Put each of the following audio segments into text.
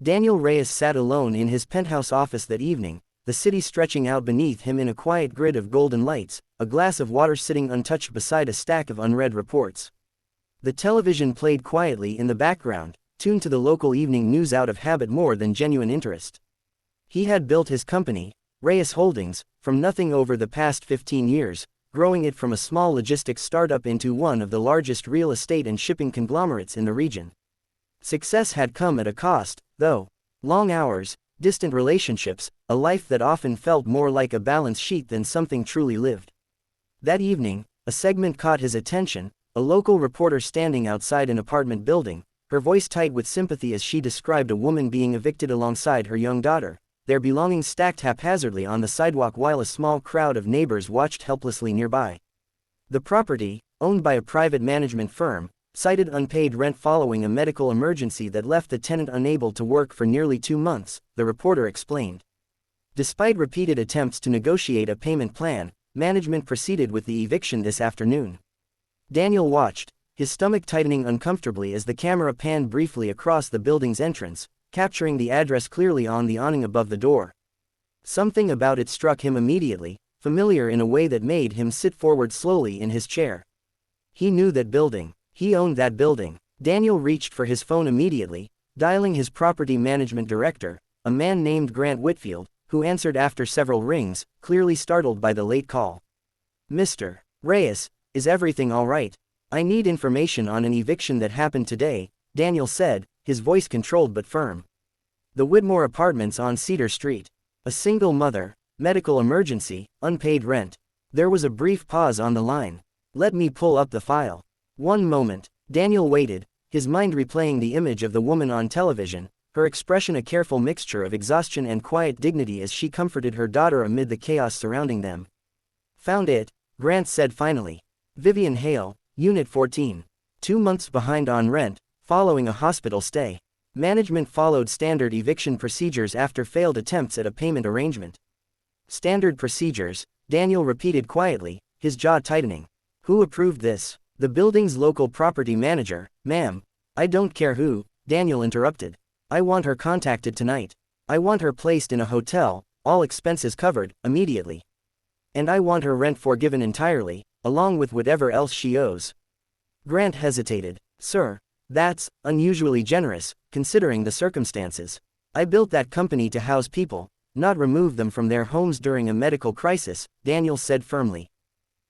Daniel Reyes sat alone in his penthouse office that evening, the city stretching out beneath him in a quiet grid of golden lights, a glass of water sitting untouched beside a stack of unread reports. The television played quietly in the background, tuned to the local evening news out of habit more than genuine interest. He had built his company, Reyes Holdings, from nothing over the past 15 years, growing it from a small logistics startup into one of the largest real estate and shipping conglomerates in the region. Success had come at a cost, though. Long hours, distant relationships, a life that often felt more like a balance sheet than something truly lived. That evening, a segment caught his attention, a local reporter standing outside an apartment building, her voice tight with sympathy as she described a woman being evicted alongside her young daughter, their belongings stacked haphazardly on the sidewalk while a small crowd of neighbors watched helplessly nearby. The property, owned by a private management firm, cited unpaid rent following a medical emergency that left the tenant unable to work for nearly 2 months, the reporter explained. Despite repeated attempts to negotiate a payment plan, management proceeded with the eviction this afternoon. Daniel watched, his stomach tightening uncomfortably as the camera panned briefly across the building's entrance, capturing the address clearly on the awning above the door. Something about it struck him immediately, familiar in a way that made him sit forward slowly in his chair. He knew that building. He owned that building. Daniel reached for his phone immediately, dialing his property management director, a man named Grant Whitfield, who answered after several rings, clearly startled by the late call. "Mr. Reyes, is everything all right? I need information on an eviction that happened today," Daniel said, his voice controlled but firm. "The Whitmore Apartments on Cedar Street. A single mother, medical emergency, unpaid rent." There was a brief pause on the line. "Let me pull up the file." One moment, Daniel waited, his mind replaying the image of the woman on television, her expression a careful mixture of exhaustion and quiet dignity as she comforted her daughter amid the chaos surrounding them. "Found it," Grant said finally. "Vivian Hale, Unit 14. 2 months behind on rent, following a hospital stay. Management followed standard eviction procedures after failed attempts at a payment arrangement." "Standard procedures," Daniel repeated quietly, his jaw tightening. "Who approved this?" "The building's local property manager, ma'am." "I don't care who," Daniel interrupted. "I want her contacted tonight. I want her placed in a hotel, all expenses covered, immediately. And I want her rent forgiven entirely, along with whatever else she owes." Grant hesitated. "Sir, that's unusually generous, considering the circumstances. I built that company to house people, not remove them from their homes during a medical crisis," Daniel said firmly.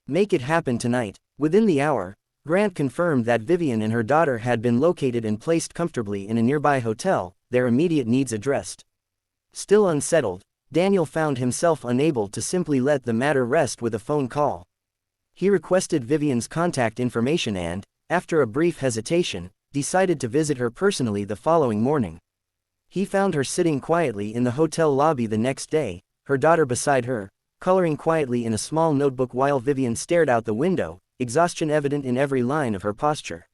"Make it happen tonight." Within the hour, Grant confirmed that Vivian and her daughter had been located and placed comfortably in a nearby hotel, their immediate needs addressed. Still unsettled, Daniel found himself unable to simply let the matter rest with a phone call. He requested Vivian's contact information and, after a brief hesitation, decided to visit her personally the following morning. He found her sitting quietly in the hotel lobby the next day, her daughter beside her, coloring quietly in a small notebook while Vivian stared out the window, exhaustion evident in every line of her posture.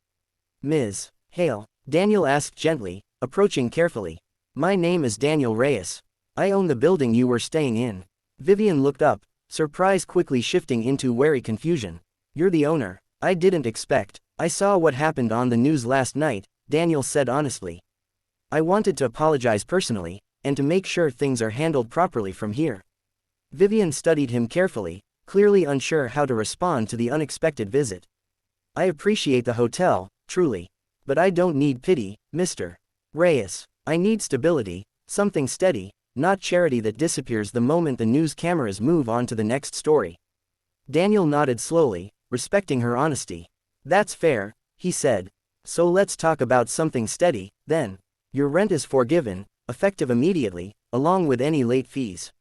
"Ms. Hale," Daniel asked gently, approaching carefully. "My name is Daniel Reyes. I own the building you were staying in." Vivian looked up, surprise quickly shifting into wary confusion. "You're the owner? I didn't expect. I saw what happened on the news last night," Daniel said honestly. "I wanted to apologize personally, and to make sure things are handled properly from here." Vivian studied him carefully, clearly unsure how to respond to the unexpected visit. "I appreciate the hotel, truly. But I don't need pity, Mr. Reyes. I need stability, something steady, not charity that disappears the moment the news cameras move on to the next story." Daniel nodded slowly, respecting her honesty. "That's fair," he said. "So let's talk about something steady, then. Your rent is forgiven, effective immediately, along with any late fees.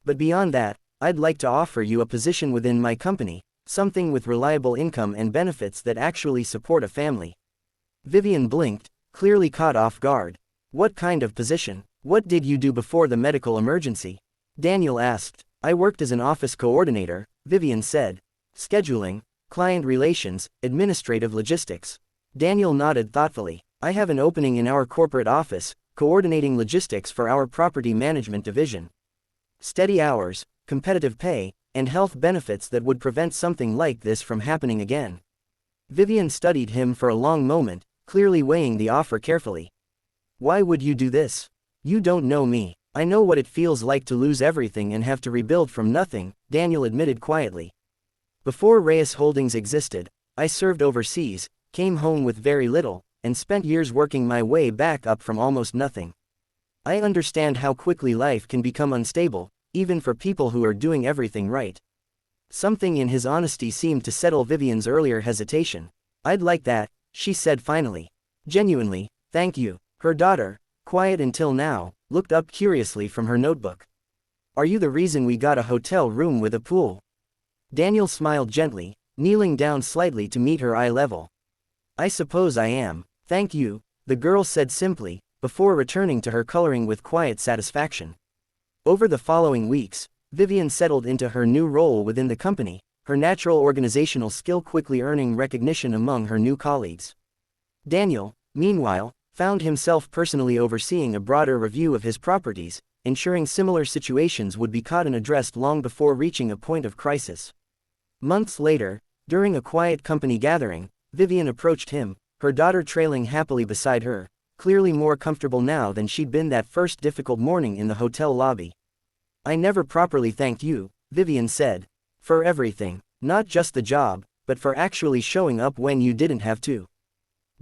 But beyond that, I'd like to offer you a position within my company, something with reliable income and benefits that actually support a family." Vivian blinked, clearly caught off guard. "What kind of position? What did you do before the medical emergency?" Daniel asked. "I worked as an office coordinator," Vivian said. "Scheduling, client relations, administrative logistics." Daniel nodded thoughtfully. "I have an opening in our corporate office, coordinating logistics for our property management division. Steady hours, competitive pay, and health benefits that would prevent something like this from happening again." Vivian studied him for a long moment, clearly weighing the offer carefully. Why would you do this? You don't know me. I know what it feels like to lose everything and have to rebuild from nothing, Daniel admitted quietly. Before Reyes Holdings existed, I served overseas, came home with very little, and spent years working my way back up from almost nothing. I understand how quickly life can become unstable, even for people who are doing everything right. Something in his honesty seemed to settle Vivian's earlier hesitation. I'd like that, she said finally. Genuinely, thank you. Her daughter, quiet until now, looked up curiously from her notebook. Are you the reason we got a hotel room with a pool? Daniel smiled gently, kneeling down slightly to meet her eye level. I suppose I am. Thank you, the girl said simply, before returning to her coloring with quiet satisfaction. Over the following weeks, Vivian settled into her new role within the company, her natural organizational skill quickly earning recognition among her new colleagues. Daniel, meanwhile, found himself personally overseeing a broader review of his properties, ensuring similar situations would be caught and addressed long before reaching a point of crisis. Months later, during a quiet company gathering, Vivian approached him, her daughter trailing happily beside her, clearly more comfortable now than she'd been that first difficult morning in the hotel lobby. I never properly thanked you, Vivian said. For everything, not just the job, but for actually showing up when you didn't have to.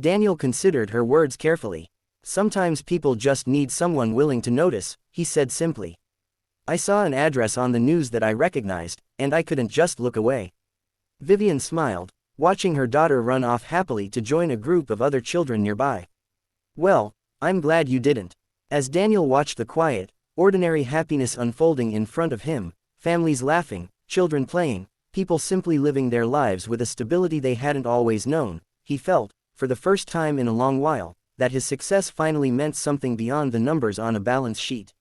Daniel considered her words carefully. Sometimes people just need someone willing to notice, he said simply. I saw an address on the news that I recognized, and I couldn't just look away. Vivian smiled, watching her daughter run off happily to join a group of other children nearby. Well, I'm glad you didn't. As Daniel watched the quiet, ordinary happiness unfolding in front of him, families laughing, children playing, people simply living their lives with a stability they hadn't always known, he felt, for the first time in a long while, that his success finally meant something beyond the numbers on a balance sheet.